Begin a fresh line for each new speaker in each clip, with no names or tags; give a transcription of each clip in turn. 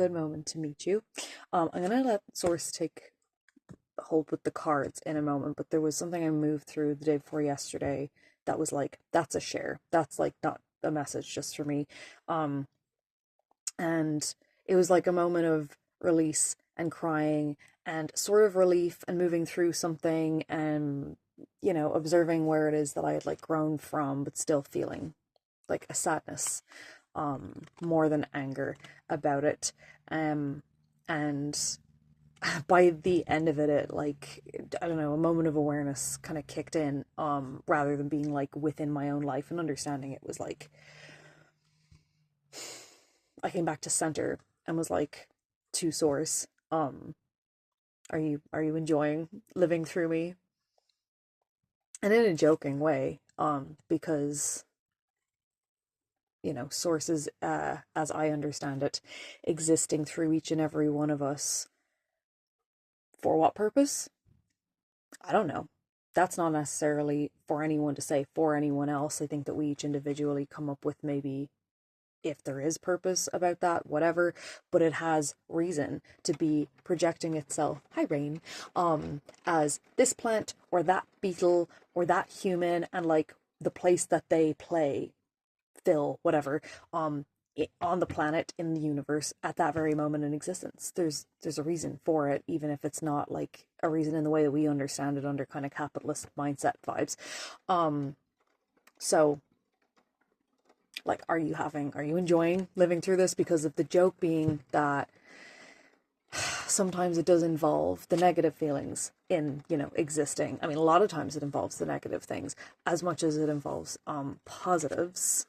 good moment to meet you. I'm gonna let Source take hold with the cards in a moment, but there was something I moved through the day before yesterday that was like, that's a share. That's like not a message just for me. Um, and it was like a moment of release and crying and sort of relief and moving through something and, observing where it is that I had like grown from, but still feeling like a sadness, more than anger about it. And by the end of it, like, I don't know, a moment of awareness kind of kicked in, rather than being like within my own life and understanding. It was like I came back to center and was like, to source, are you enjoying living through me? And in a joking way, because sources, as I understand it, existing through each and every one of us. For what purpose? I don't know. That's not necessarily for anyone to say for anyone else. I think that we each individually come up with maybe, if there is purpose about that, whatever, but it has reason to be projecting itself, hi Rain, as this plant or that beetle or that human, and like the place that they play, fill, whatever, on the planet, in the universe, at that very moment in existence. There's a reason for it, even if it's not like a reason in the way that we understand it under kind of capitalist mindset vibes. So like, are you enjoying living through this? Because of the joke being that sometimes it does involve the negative feelings in, existing. I mean, a lot of times it involves the negative things as much as it involves positives.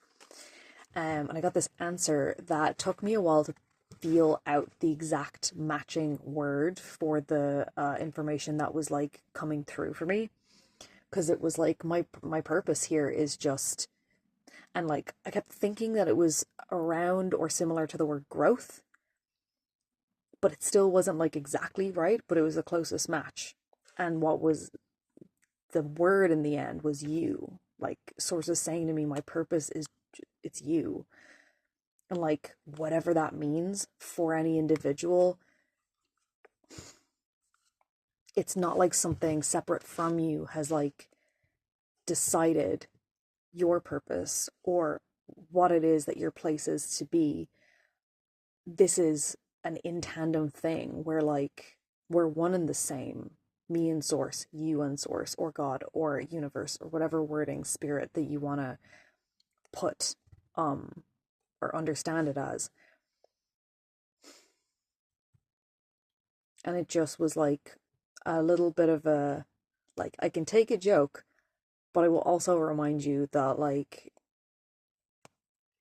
And I got this answer that took me a while to feel out the exact matching word for the information that was like coming through for me, because it was like my purpose here is just, and like I kept thinking that it was around or similar to the word growth, but it still wasn't like exactly right, but it was the closest match. And what was the word in the end was you. Like, sources saying to me, my purpose is, it's you. And like, whatever that means for any individual, it's not like something separate from you has like decided your purpose or what it is that your place is to be. This is an in tandem thing where like we're one and the same. Me and source, you and source, or God, or universe, or whatever wording, spirit that you want to put or understand it as. And it just was like a little bit of a, like, I can take a joke, but I will also remind you that like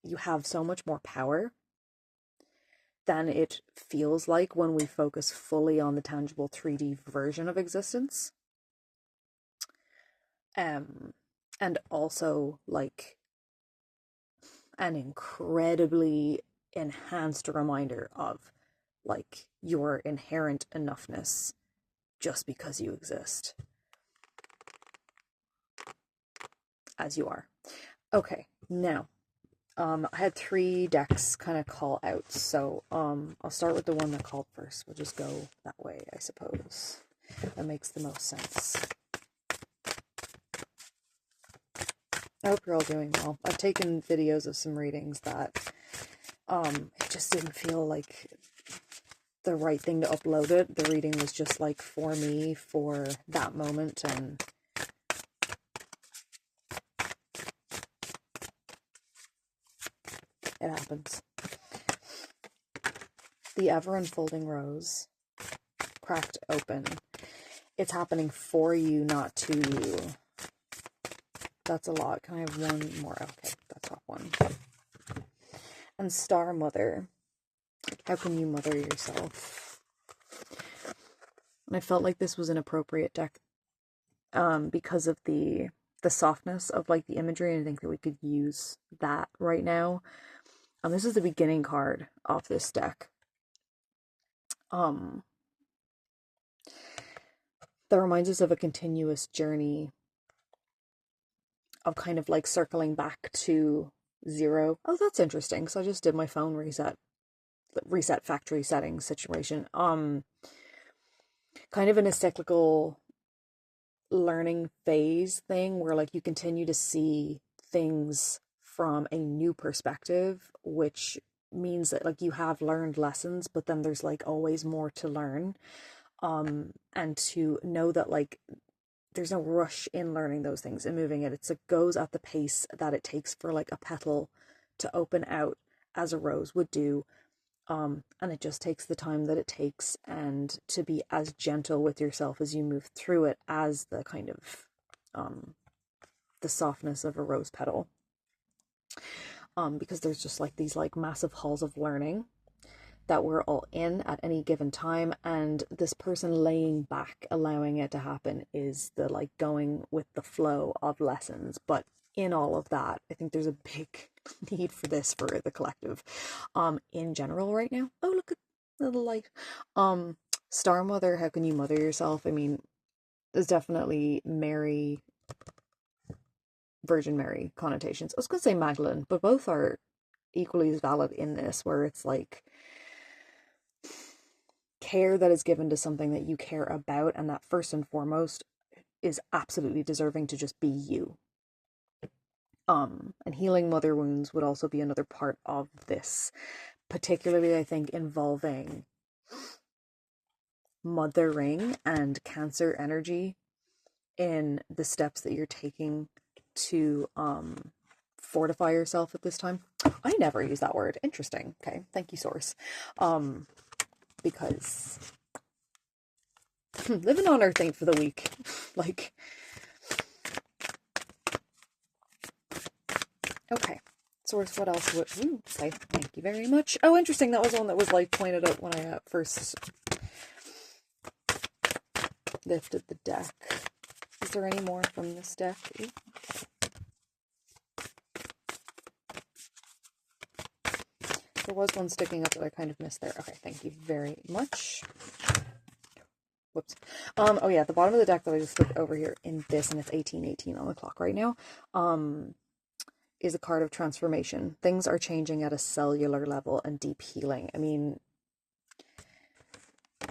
you have so much more power than it feels like when we focus fully on the tangible 3D version of existence. And also like an incredibly enhanced reminder of like your inherent enoughness just because you exist as you are. Okay, now I had 3 decks kind of call out, so I'll start with the one that called first. We'll just go that way, I suppose. That makes the most sense. I hope you're all doing well. I've taken videos of some readings that it just didn't feel like the right thing to upload it. The reading was just like for me, for that moment, and it happens. The ever unfolding rose cracked open. It's happening for you, not to you. That's a lot. Can I have one more? Okay, that top one. And Star Mother. How can you mother yourself? And I felt like this was an appropriate deck because of the softness of like the imagery, and I think that we could use that right now. This is the beginning card of this deck. That reminds us of a continuous journey of kind of like circling back to zero. Oh, that's interesting, because I just did my phone reset. reset factory settings situation. Kind of in a cyclical learning phase thing where like you continue to see things from a new perspective, which means that like you have learned lessons, but then there's like always more to learn. And to know that like there's no rush in learning those things and moving it. It goes at the pace that it takes for like a petal to open out as a rose would do. And it just takes the time that it takes, and to be as gentle with yourself as you move through it as the kind of the softness of a rose petal. Because there's just like these like massive halls of learning that we're all in at any given time, and this person laying back, allowing it to happen, is the like going with the flow of lessons. But in all of that, I think there's a big need for this for the collective in general right now. Oh, look at the little light. Star Mother, how can you mother yourself? I mean, there's definitely Mary, Virgin Mary connotations. I was gonna say Magdalene, but both are equally as valid in this, where it's like care that is given to something that you care about, and that first and foremost is absolutely deserving to just be you. And healing mother wounds would also be another part of this, particularly I think involving mothering and Cancer energy in the steps that you're taking to fortify yourself at this time. I never use that word. Interesting. Okay, thank you, source. Because living on Earth ain't for the weak. Like, okay, source, what else would, okay, thank you very much. Oh, interesting, that was one that was like pointed out when I first lifted the deck. Is there any more from this deck? Ooh. There was one sticking up that I kind of missed there. Okay, thank you very much. Whoops. Oh yeah, the bottom of the deck that I just flipped over here in this, and it's 18:18 on the clock right now, is a card of transformation. Things are changing at a cellular level and deep healing. I mean,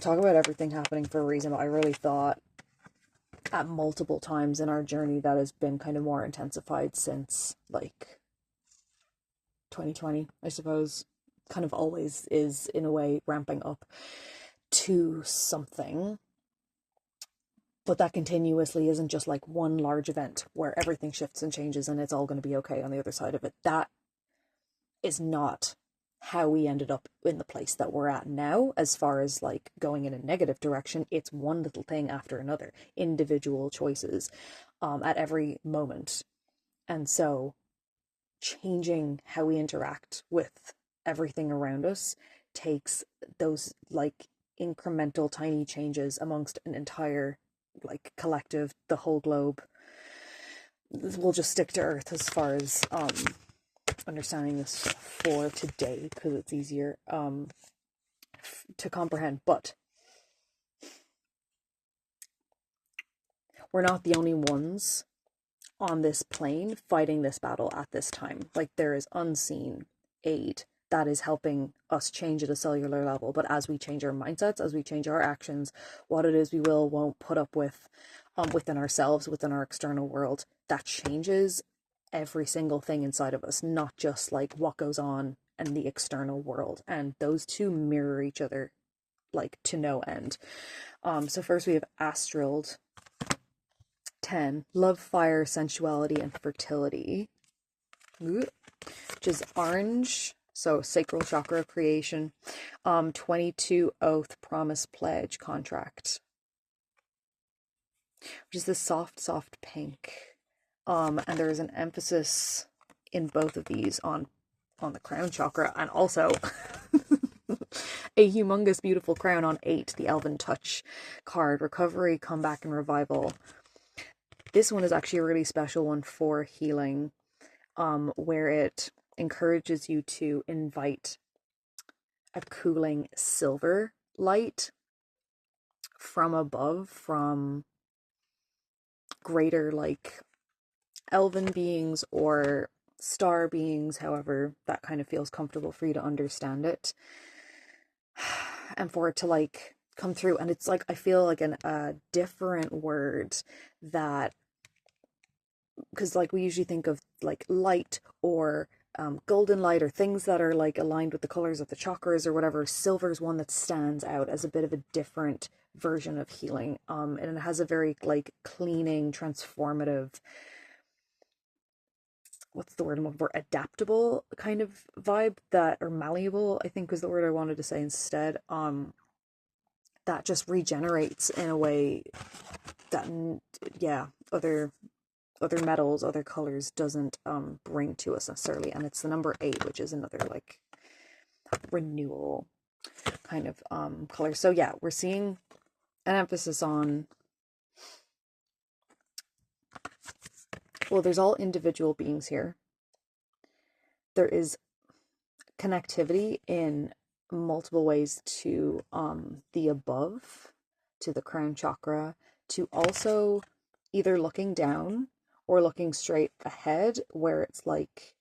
talk about everything happening for a reason, but I really thought at multiple times in our journey that has been kind of more intensified since like 2020, I suppose. Kind of always is in a way ramping up to something, but that continuously isn't just like one large event where everything shifts and changes and it's all going to be okay on the other side of it. That is not how we ended up in the place that we're at now, as far as like going in a negative direction. It's one little thing after another, individual choices at every moment. And so changing how we interact with everything around us takes those like incremental tiny changes amongst an entire like collective, the whole globe. We'll just stick to Earth as far as understanding this for today, because it's easier to comprehend. But we're not the only ones on this plane fighting this battle at this time. Like, there is unseen aid that is helping us change at a cellular level. But as we change our mindsets, as we change our actions, what it is we won't put up with within ourselves, within our external world, that changes every single thing inside of us, not just like what goes on in the external world. And those two mirror each other like to no end. So first we have Astraled 10, love, fire, sensuality, and fertility, which is orange. So sacral chakra creation. 22, oath, promise, pledge, contract, which is the soft pink. And there is an emphasis in both of these on the crown chakra, and also a humongous beautiful crown on 8, the Elven Touch card, recovery, comeback, and revival. This one is actually a really special one for healing, where it encourages you to invite a cooling silver light from above, from greater like elven beings or star beings, however that kind of feels comfortable for you to understand it. and for it to like come through. And it's like, I feel like a different word that, because like we usually think of like light or golden light or things that are like aligned with the colors of the chakras or whatever. Silver is one that stands out as a bit of a different version of healing, and it has a very like cleaning, transformative, what's the word I'm looking for, adaptable kind of vibe, that, or malleable, I think was the word I wanted to say instead, that just regenerates in a way that, yeah, other metals, other colors doesn't bring to us necessarily. And it's the number 8, which is another like renewal kind of color. So yeah, we're seeing an emphasis on, well, there's all individual beings here. There is connectivity in multiple ways to the above, to the crown chakra, to also either looking down or looking straight ahead, where it's like,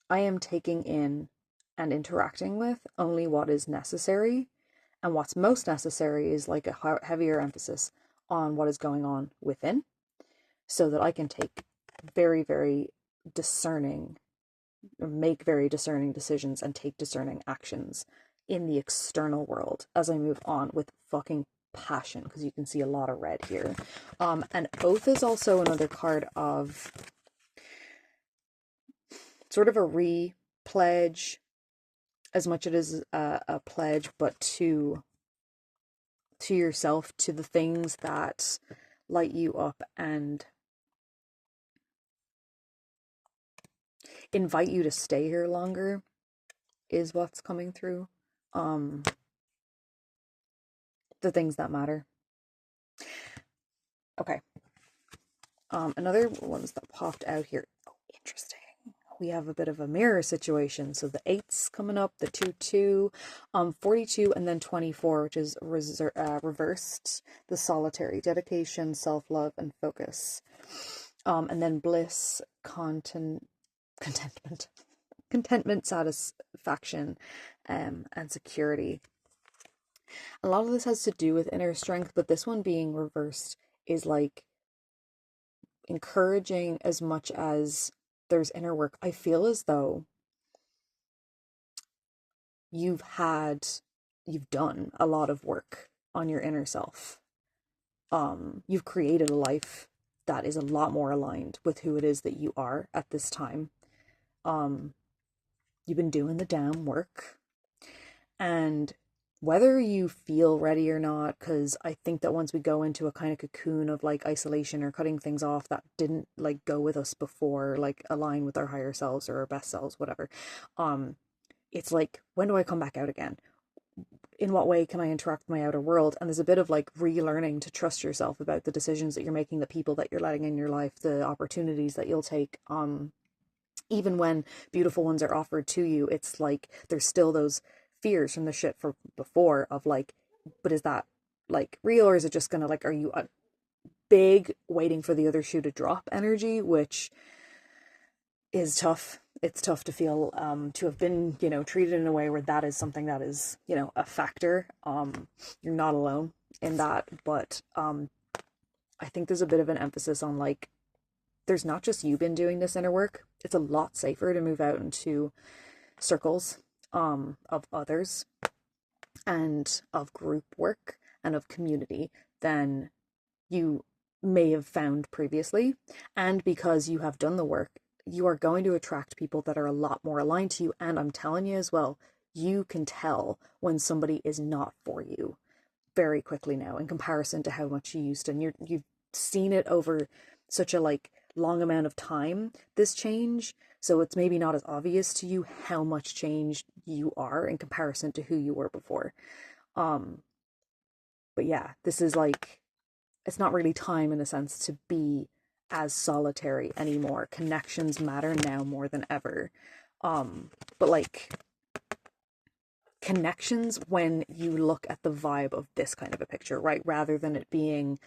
I am taking in and interacting with only what is necessary, and what's most necessary is like a heavier emphasis on what is going on within, so that I can take very, very discerning, or make very discerning decisions and take discerning actions in the external world as I move on with fucking passion, because you can see a lot of red here. And Oath is also another card of sort of a re-pledge, as much it is a pledge, but to yourself, to the things that light you up and invite you to stay here longer, is what's coming through. The things that matter. Okay. Another ones that popped out here. Oh, interesting. We have a bit of a mirror situation. So the 8's coming up, the 2, 42, and then 24, which is reversed. The solitary, dedication, self-love, and focus. And then bliss, contentment, satisfaction, and security. A lot of this has to do with inner strength, but this one being reversed is like encouraging as much as there's inner work. I feel as though you've done a lot of work on your inner self. You've created a life that is a lot more aligned with who it is that you are at this time. You've been doing the damn work, and whether you feel ready or not, because I think that once we go into a kind of cocoon of like isolation or cutting things off that didn't like go with us before, like align with our higher selves or our best selves, whatever, it's like, when do I come back out again? In what way can I interact with my outer world? And there's a bit of like relearning to trust yourself about the decisions that you're making, the people that you're letting in your life, the opportunities that you'll take. Even when beautiful ones are offered to you, it's like there's still those fears from the shit from before of like, but is that like real, or is it just gonna like, are you a big waiting for the other shoe to drop energy, which is tough. It's tough to feel, to have been, treated in a way where that is something that is, a factor. You're not alone in that, but I think there's a bit of an emphasis on like, there's not just you been doing this inner work. It's a lot safer to move out into circles of others and of group work and of community than you may have found previously. And because you have done the work, you are going to attract people that are a lot more aligned to you. And I'm telling you as well, you can tell when somebody is not for you very quickly now in comparison to how much you used to. And you've seen it over such a like long amount of time, this change. So it's maybe not as obvious to you how much change you are in comparison to who you were before. But yeah, this is like, it's not really time in a sense to be as solitary anymore. Connections matter now more than ever. But like connections when you look at the vibe of this kind of a picture, right? Rather than it being,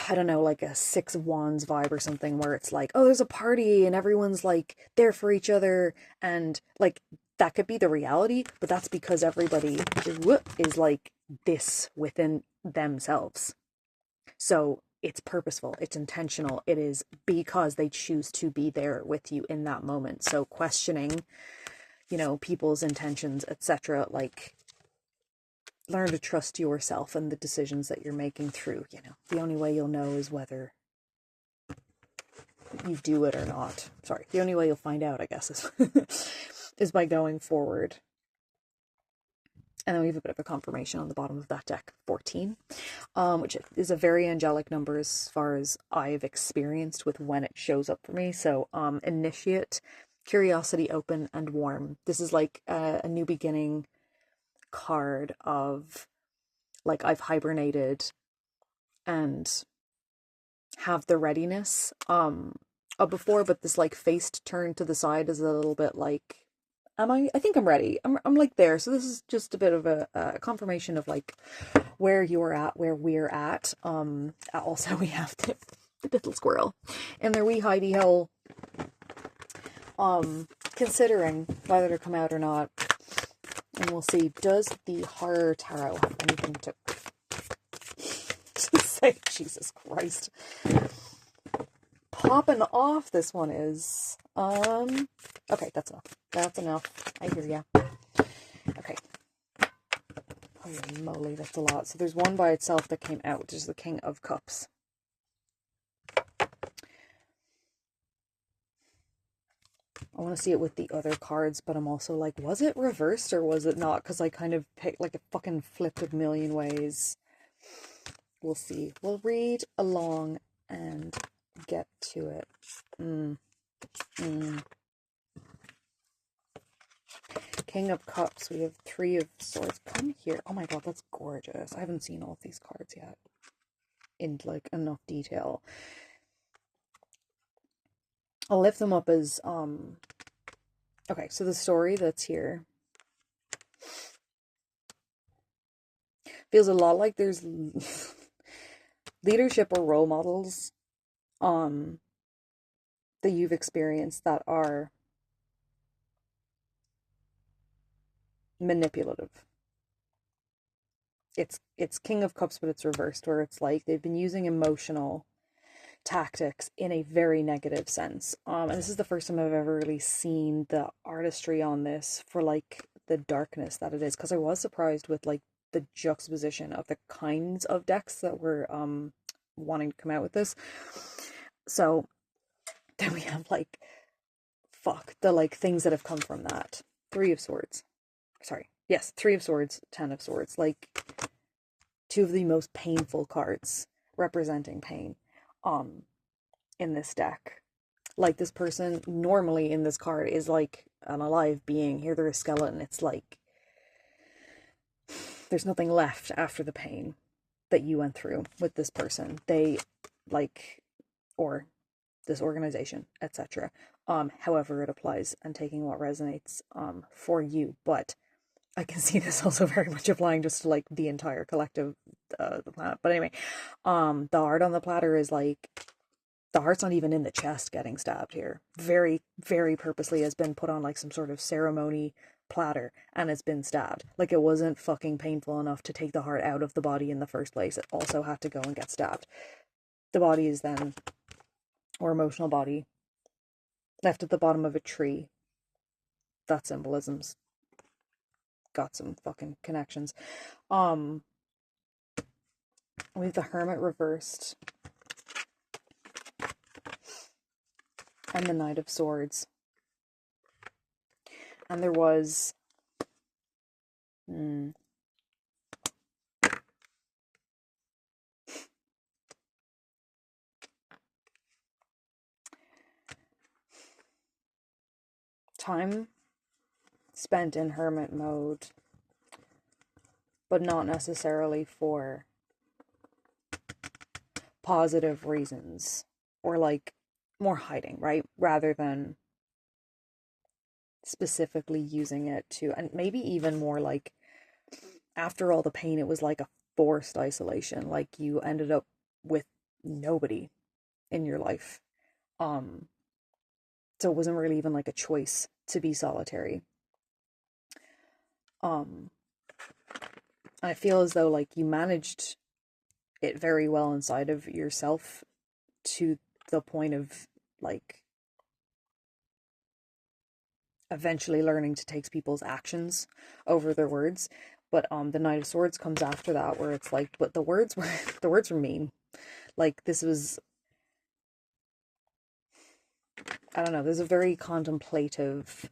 I don't know, like a 6 of Wands vibe or something where it's like, oh, there's a party and everyone's like there for each other. And like that could be the reality, but that's because everybody is like this within themselves. So it's purposeful, it's intentional, it is because they choose to be there with you in that moment. So questioning, you know, people's intentions, etc., like, learn to trust yourself and the decisions that you're making through, you know, the only way you'll know is whether you do it or not. Sorry, the only way you'll find out, I guess, is is by going forward. And then we have a bit of a confirmation on the bottom of that deck, 14, which is a very angelic number as far as I've experienced with when it shows up for me. So initiate, curiosity, open, and warm. This is like a new beginning card of, like, I've hibernated and have the readiness before, but this like faced turn to the side is a little bit like, I think I'm ready. I'm like there. So this is just a bit of a confirmation of like where you're at, where we're at. Also we have the little squirrel in their wee hidey hole, considering whether to come out or not. And we'll see, does the Horror Tarot have anything to say? Jesus Christ. Popping off this one is, okay, that's enough. That's enough. I hear ya. Okay. Holy moly, that's a lot. So there's one by itself that came out, which is the King of Cups. I want to see it with the other cards, but I'm also like, was it reversed or was it not? Because I kind of picked, like, it fucking flipped a million ways. We'll see. We'll read along and get to it. King of Cups. We have Three of Swords. Come here. Oh my god, that's gorgeous. I haven't seen all of these cards yet in like enough detail. I'll lift them up as okay, so the story that's here feels a lot like there's leadership or role models that you've experienced that are manipulative. It's King of Cups, but it's reversed, where it's like they've been using emotional tactics in a very negative sense. And this is the first time I've ever really seen the artistry on this for like the darkness that it is, because I was surprised with like the juxtaposition of the kinds of decks that were wanting to come out with this. So then we have like, fuck, the like things that have come from that. Three of Swords. Sorry. Yes, Three of Swords, Ten of Swords. Like, two of the most painful cards representing pain in this deck. Like, this person normally in this card is like an alive being. Here they're a skeleton. It's like there's nothing left after the pain that you went through with this person. They like, or this organization, etc. However it applies, and taking what resonates for you. But I can see this also very much applying just to like the entire collective, the planet. But anyway, the heart on the platter is like, the heart's not even in the chest getting stabbed here. Very, very purposely has been put on like some sort of ceremony platter, and it's been stabbed. Like, it wasn't fucking painful enough to take the heart out of the body in the first place. It also had to go and get stabbed. The body is then, or emotional body, left at the bottom of a tree. That symbolism's got some fucking connections. We have the Hermit reversed, and the Knight of Swords. And there was time spent in hermit mode, but not necessarily for positive reasons, or like more hiding, right? Rather than specifically using it to, and maybe even more like, after all the pain, it was like a forced isolation. Like, you ended up with nobody in your life. So it wasn't really even like a choice to be solitary. Um, I feel as though like you managed it very well inside of yourself to the point of like eventually learning to take people's actions over their words. But the Knight of Swords comes after that, where it's like, but the words were the words were mean. Like this was, I don't know, there's a very contemplative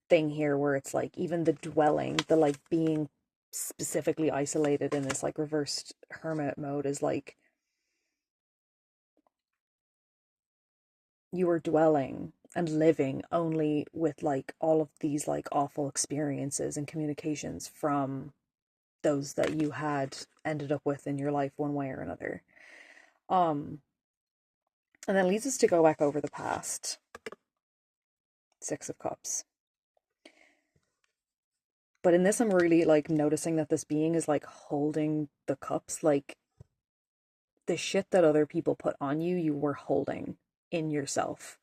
thing here where it's like even the dwelling, the like being specifically isolated in this like reversed hermit mode is like you were dwelling and living only with like all of these like awful experiences and communications from those that you had ended up with in your life one way or another. Um and that leads us to go back over the past. Six of Cups. But in this, I'm really like noticing that this being is like holding the cups, like the shit that other people put on you, you were holding in yourself,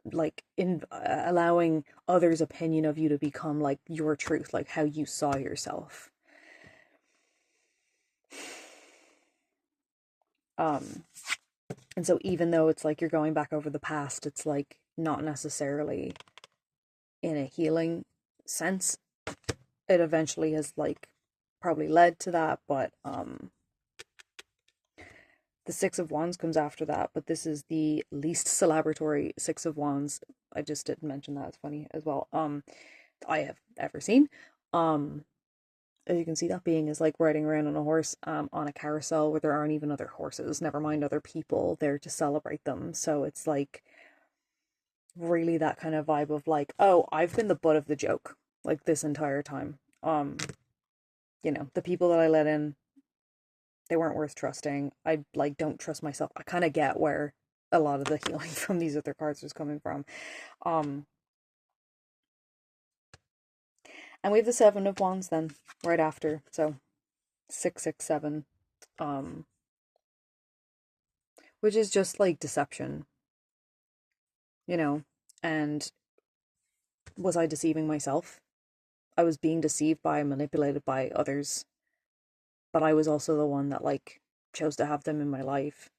like in allowing others' opinion of you to become like your truth, like how you saw yourself. Um, and so even though it's like you're going back over the past, it's like not necessarily in a healing sense. It eventually has like probably led to that, but the Six of Wands comes after that, but this is the least celebratory Six of Wands. I just didn't mention that. It's funny as well. I have ever seen. As you can see, that being is like riding around on a horse, on a carousel where there aren't even other horses, never mind other people there to celebrate them. So it's like really that kind of vibe of like, oh, I've been the butt of the joke like this entire time. You know, the people that I let in, they weren't worth trusting. I like don't trust myself. I kind of get where a lot of the healing from these other cards was coming from. Um and we have the Seven of Wands then right after. So 667, which is just like deception, you know. And was I deceiving myself? I was being deceived by, manipulated by others, but I was also the one that like chose to have them in my life.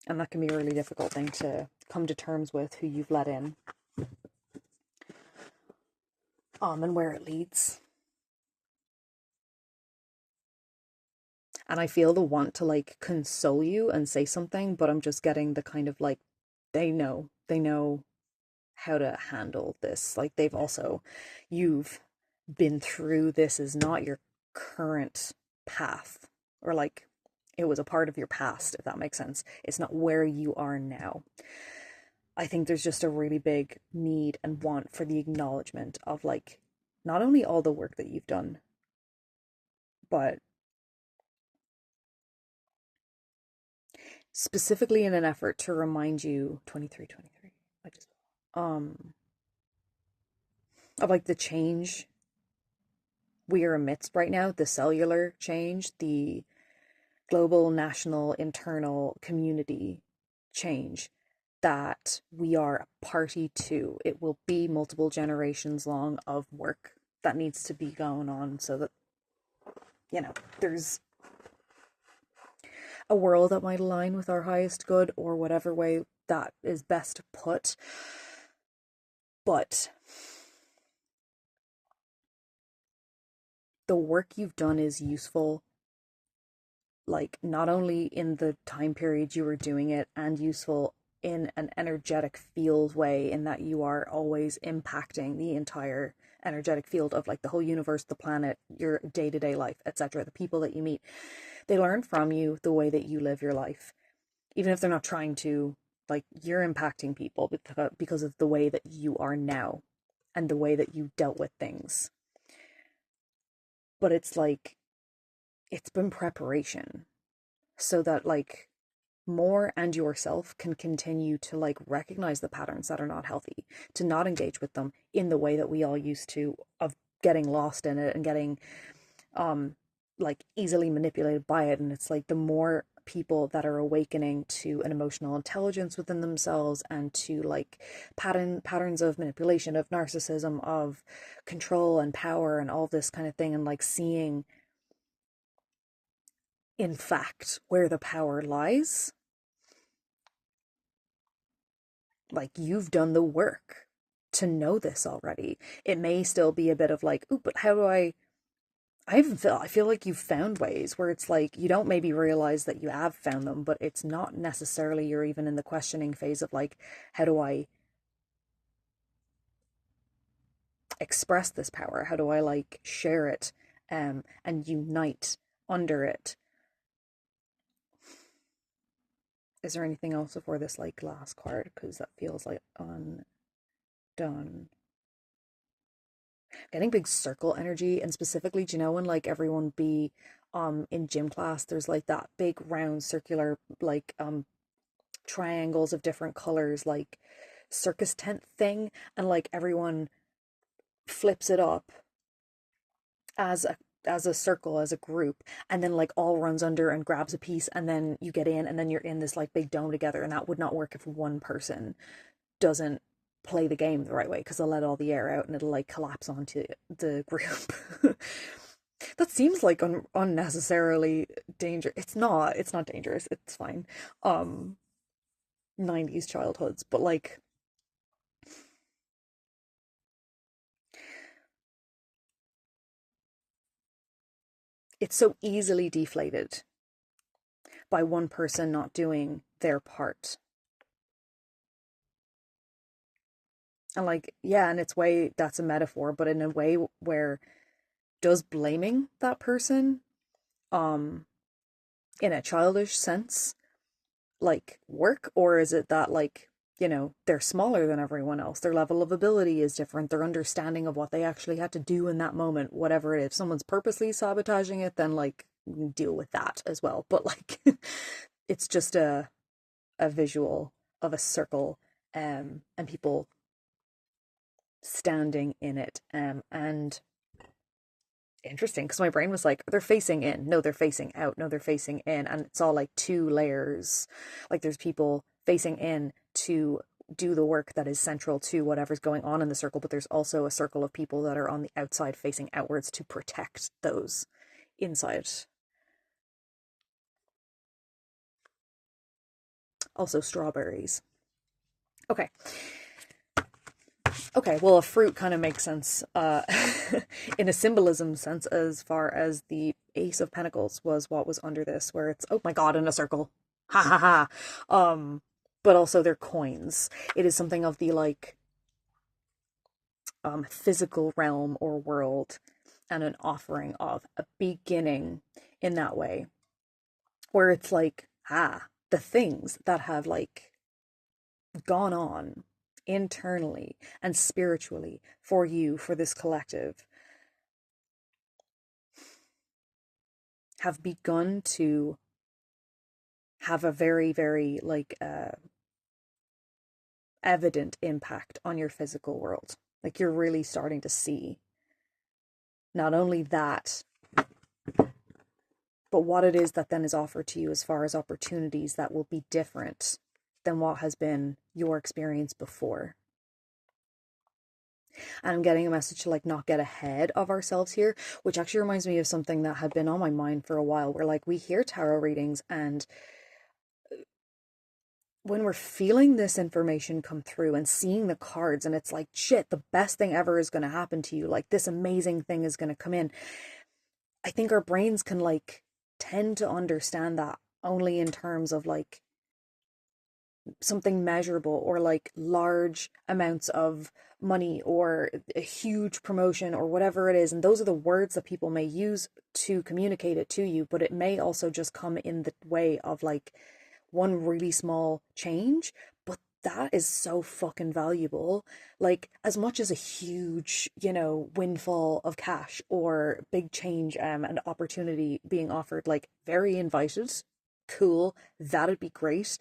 And that can be a really difficult thing to come to terms with, who you've let in. And where it leads. And I feel the want to like console you and say something, but I'm just getting the kind of like they know how to handle this. Like they've also, you've been through this, is not your current path, or like it was a part of your past, if that makes sense. It's not where you are now. I think there's just a really big need and want for the acknowledgement of like not only all the work that you've done, but specifically in an effort to remind you 23. I just of like the change we are amidst right now, the cellular change, the global, national, internal community change that we are a party to. It will be multiple generations long of work that needs to be going on so that, you know, there's a world that might align with our highest good, or whatever way that is best put. But the work you've done is useful, like not only in the time period you were doing it, and useful in an energetic field way, in that you are always impacting the entire energetic field of like the whole universe, the planet, your day-to-day life, etc. The people that you meet, they learn from you the way that you live your life, even if they're not trying to. Like you're impacting people because of the way that you are now and the way that you dealt with things. But it's like it's been preparation so that like more and yourself can continue to like recognize the patterns that are not healthy, to not engage with them in the way that we all used to, of getting lost in it and getting like easily manipulated by it. And it's like the more people that are awakening to an emotional intelligence within themselves and to like patterns of manipulation, of narcissism, of control and power and all this kind of thing, and like seeing in fact where the power lies. Like, you've done the work to know this already. It may still be a bit of like, ooh, but how do I feel like you've found ways where it's like you don't maybe realize that you have found them, but it's not necessarily you're even in the questioning phase of like, how do I express this power? How do I like share it and unite under it? Is there anything else before this like last card? Because that feels like undone. Getting big circle energy, and specifically, do you know when like everyone be in gym class, there's like that big round circular like triangles of different colors, like circus tent thing, and like everyone flips it up as a circle, as a group, and then like all runs under and grabs a piece, and then you get in, and then you're in this like big dome together. And that would not work if one person doesn't play the game the right way, because they'll let all the air out and it'll like collapse onto the group. That seems like unnecessarily dangerous. It's not dangerous, it's fine. 90s childhoods, but like it's so easily deflated by one person not doing their part. And like, yeah, in its way, that's a metaphor, but in a way where does blaming that person, in a childish sense, like work? Or is it that like, they're smaller than everyone else, their level of ability is different, their understanding of what they actually had to do in that moment, whatever it is. If someone's purposely sabotaging it, then like deal with that as well. But like it's just a visual of a circle, and people standing in it, and interesting, because my brain was like, they're facing in, no they're facing out, no they're facing in, and it's all like two layers. Like there's people facing in to do the work that is central to whatever's going on in the circle, but there's also a circle of people that are on the outside facing outwards to protect those inside. Also strawberries. Okay. Okay, well, a fruit kind of makes sense in a symbolism sense, as far as the Ace of Pentacles was what was under this, where it's, oh my God, in a circle. Ha ha ha. But also they're coins. It is something of the like physical realm or world, and an offering of a beginning in that way, where it's like, the things that have like gone on internally and spiritually for you, for this collective, have begun to have a very, very like evident impact on your physical world. Like you're really starting to see not only that, but what it is that then is offered to you as far as opportunities that will be different than what has been your experience before. And I'm getting a message to like not get ahead of ourselves here, which actually reminds me of something that had been on my mind for a while, where like we hear tarot readings, and when we're feeling this information come through and seeing the cards, and it's like, shit, the best thing ever is going to happen to you, like this amazing thing is going to come in, I think our brains can like tend to understand that only in terms of like something measurable, or like large amounts of money, or a huge promotion, or whatever it is. And those are the words that people may use to communicate it to you, but it may also just come in the way of like one really small change, but that is so fucking valuable. Like as much as a huge, windfall of cash or big change, and opportunity being offered, like very invited, cool, that'd be great.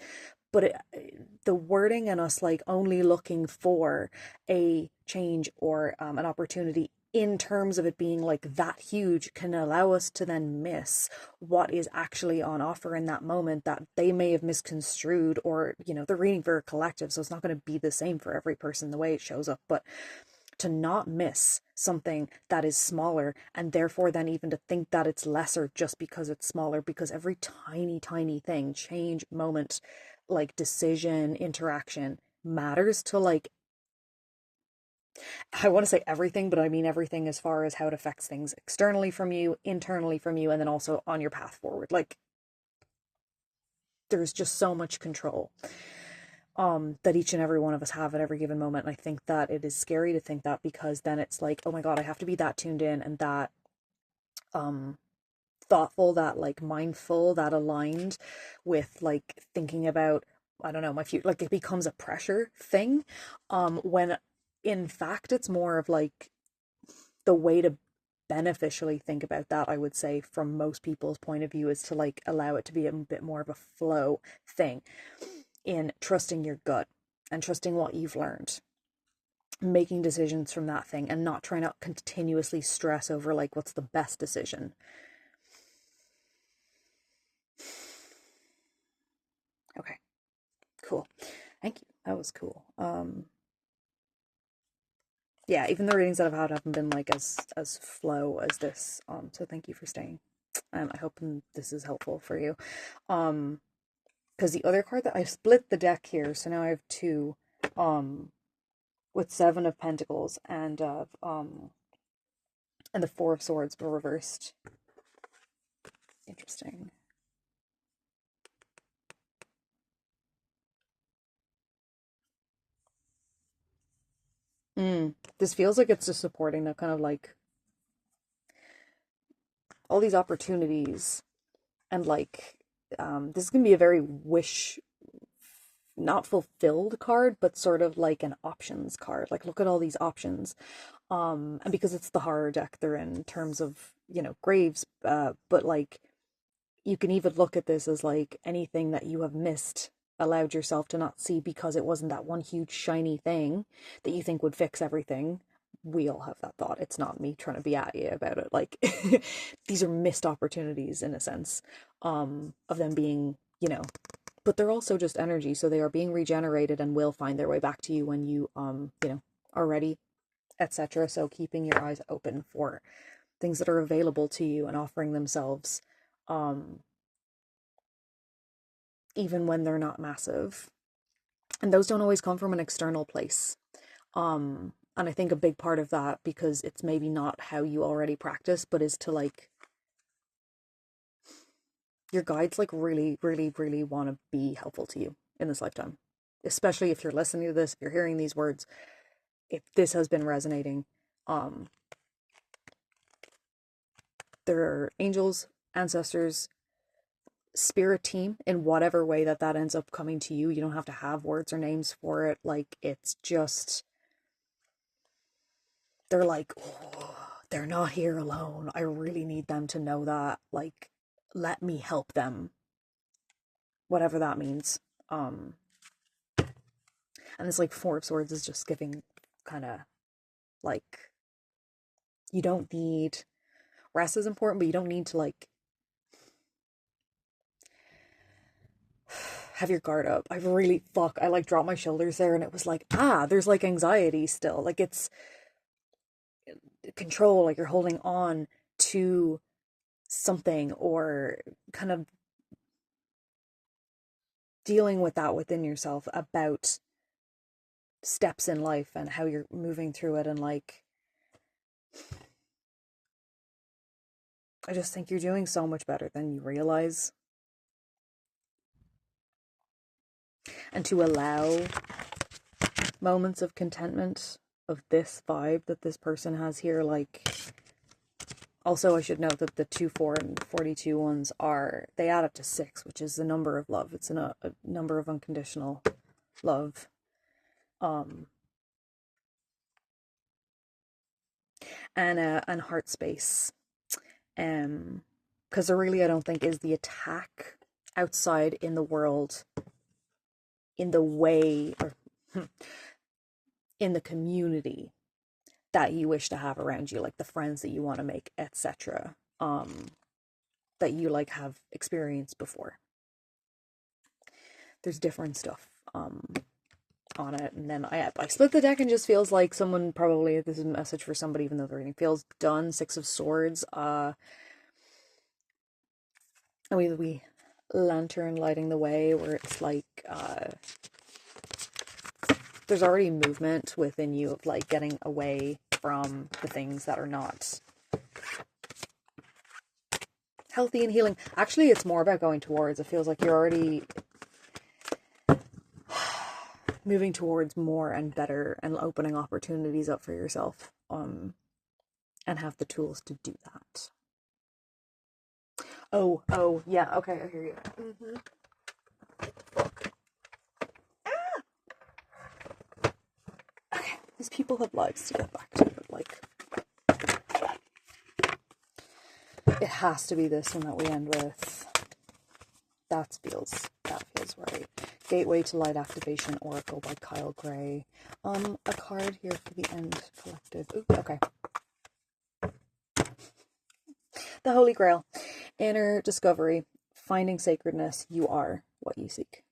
But the wording and us like only looking for a change or an opportunity in terms of it being like that huge, can allow us to then miss what is actually on offer in that moment that they may have misconstrued, or, you know, they're reading for a collective, so it's not going to be the same for every person the way it shows up, but to not miss something that is smaller, and therefore then even to think that it's lesser just because it's smaller, because every tiny, tiny thing, change, moment, like decision, interaction matters to, like, I want to say everything, but I mean everything as far as how it affects things externally from you, internally from you, and then also on your path forward. Like, there's just so much control that each and every one of us have at every given moment. And I think that it is scary to think that, because then it's like, oh my God, I have to be that tuned in and that thoughtful, that like mindful, that aligned with like thinking about, I don't know, my future. Like, it becomes a pressure thing, when in fact it's more of like the way to beneficially think about that, I would say, from most people's point of view, is to like allow it to be a bit more of a flow thing, in trusting your gut and trusting what you've learned, making decisions from that thing, and not trying to continuously stress over like what's the best decision. Okay, cool. Thank you. That was cool. Yeah, even the readings that I've had haven't been like as flow as this. So thank you for staying. I hope this is helpful for you. Because the other card that I split the deck here, so now I have two, with Seven of Pentacles and the Four of Swords reversed. Interesting. This feels like it's just supporting that kind of like all these opportunities, and like this is gonna be a very wish, not fulfilled card, but sort of like an options card. Like, look at all these options. And because it's the horror deck, they're in terms of, you know, graves, but like you can even look at this as like anything that you have missed, allowed yourself to not see because it wasn't that one huge shiny thing that you think would fix everything. We all have that thought. It's not me trying to be at you about it. Like, these are missed opportunities in a sense, of them being, you know, but they're also just energy. So they are being regenerated and will find their way back to you when you, you know, are ready, etc. So keeping your eyes open for things that are available to you and offering themselves, even when they're not massive. And those don't always come from an external place. And I think a big part of that, because it's maybe not how you already practice, but is to like, your guides like really, really, really want to be helpful to you in this lifetime. Especially if you're listening to this, if you're hearing these words, if this has been resonating, there are angels, ancestors, spirit team, in whatever way that ends up coming to you. You don't have to have words or names for it. Like, it's just, they're like, oh, they're not here alone. I really need them to know that. Like, let me help them, whatever that means. And it's like Four of Swords is just giving kind of like, you don't need, rest is important, but you don't need to like have your guard up. I like dropped my shoulders there, and it was like, there's like anxiety still. Like, it's control, like you're holding on to something, or kind of dealing with that within yourself about steps in life and how you're moving through it. And like, I just think you're doing so much better than you realize. And to allow moments of contentment, of this vibe that this person has here, like, also I should note that the 2, 4, and 42 ones they add up to 6, which is the number of love. It's a number of unconditional love. And heart space. Because there really, I don't think, is the attack outside in the world, in the way, or in the community, that you wish to have around you, like the friends that you want to make, etc. That you like have experienced before. There's different stuff on it, and then I split the deck and just feels like someone probably, this is a message for somebody even though the reading feels done. 6 of Swords, we lantern lighting the way, where it's like there's already movement within you of like getting away from the things that are not healthy and healing. Actually, it's more about going towards. It feels like you're already moving towards more and better and opening opportunities up for yourself, and have the tools to do that. Oh, yeah, okay, I hear you. Fuck. Okay, these people have lives to get back to, but like, it has to be this one that we end with. That feels right. Gateway to Light Activation Oracle by Kyle Gray. A card here for the End Collective. Ooh, okay. The Holy Grail. Inner discovery. Finding sacredness. You are what you seek.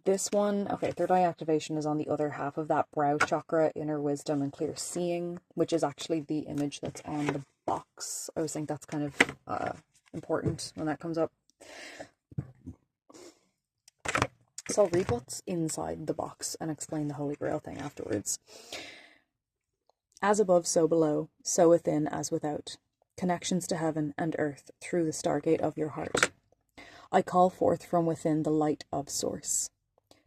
This one, okay, third eye activation is on the other half of that brow chakra, inner wisdom and clear seeing, which is actually the image that's on the box. I always think that's kind of important when that comes up. So I'll read what's inside the box and explain the Holy Grail thing afterwards. As above, so below, so within as without. Connections to heaven and earth through the stargate of your heart. I call forth from within the light of Source.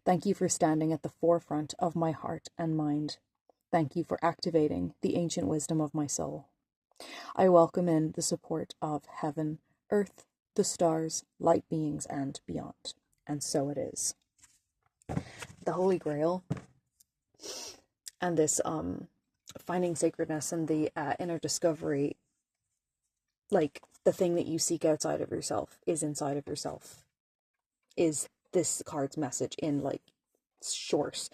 Thank you for standing at the forefront of my heart and mind. Thank you for activating the ancient wisdom of my soul. I welcome in the support of heaven, earth, the stars, light beings, and beyond. And so it is. The Holy Grail and this finding sacredness and the inner discovery, like the thing that you seek outside of yourself is inside of yourself, is this card's message in like short.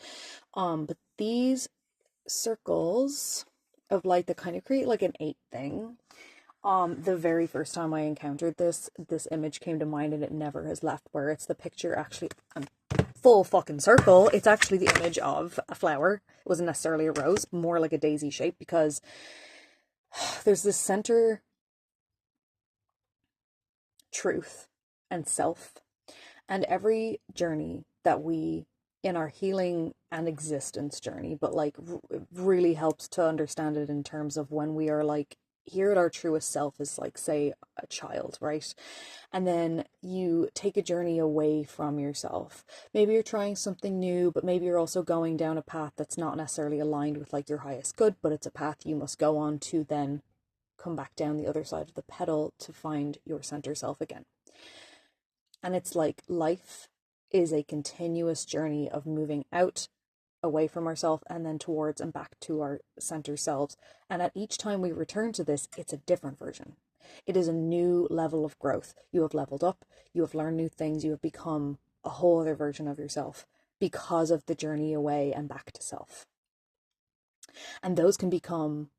But these circles of light that kind of create like an 8 thing. The very first time I encountered this image came to mind, and it never has left, where it's the picture actually full fucking circle. It's actually the image of a flower. It wasn't necessarily a rose, more like a daisy shape, because there's this center truth and self, and every journey that we in our healing and existence journey, but like really helps to understand it in terms of when we are like here at our truest self is like, say, a child, right? And then you take a journey away from yourself. Maybe you're trying something new, but maybe you're also going down a path that's not necessarily aligned with like your highest good, but it's a path you must go on to then come back down the other side of the pedal to find your center self again. And it's like life is a continuous journey of moving out, away from ourselves, and then towards and back to our center selves. And at each time we return to this, it's a different version. It is a new level of growth. You have leveled up, you have learned new things, you have become a whole other version of yourself because of the journey away and back to self. And those can become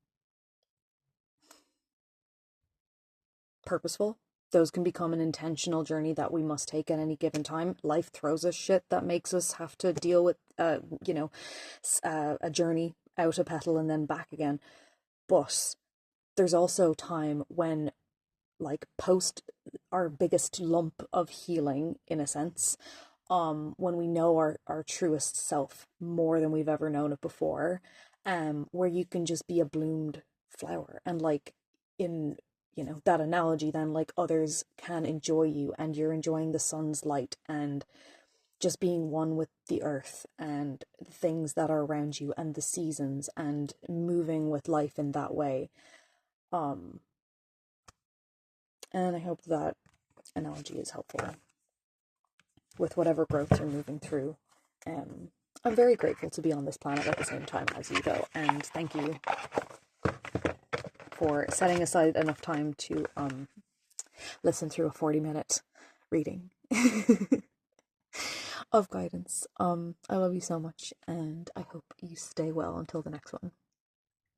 purposeful. Those can become an intentional journey that we must take at any given time. Life throws us shit that makes us have to deal with, a journey out a petal and then back again. But there's also time when, like, post our biggest lump of healing, in a sense, when we know our truest self more than we've ever known it before, where you can just be a bloomed flower, and like in that analogy, then like others can enjoy you and you're enjoying the sun's light and just being one with the earth and the things that are around you and the seasons and moving with life in that way. And I hope that analogy is helpful with whatever growth you're moving through. I'm very grateful to be on this planet at the same time as you, though, and thank you for setting aside enough time to listen through a 40-minute reading. of guidance. I love you so much, and I hope you stay well until the next one.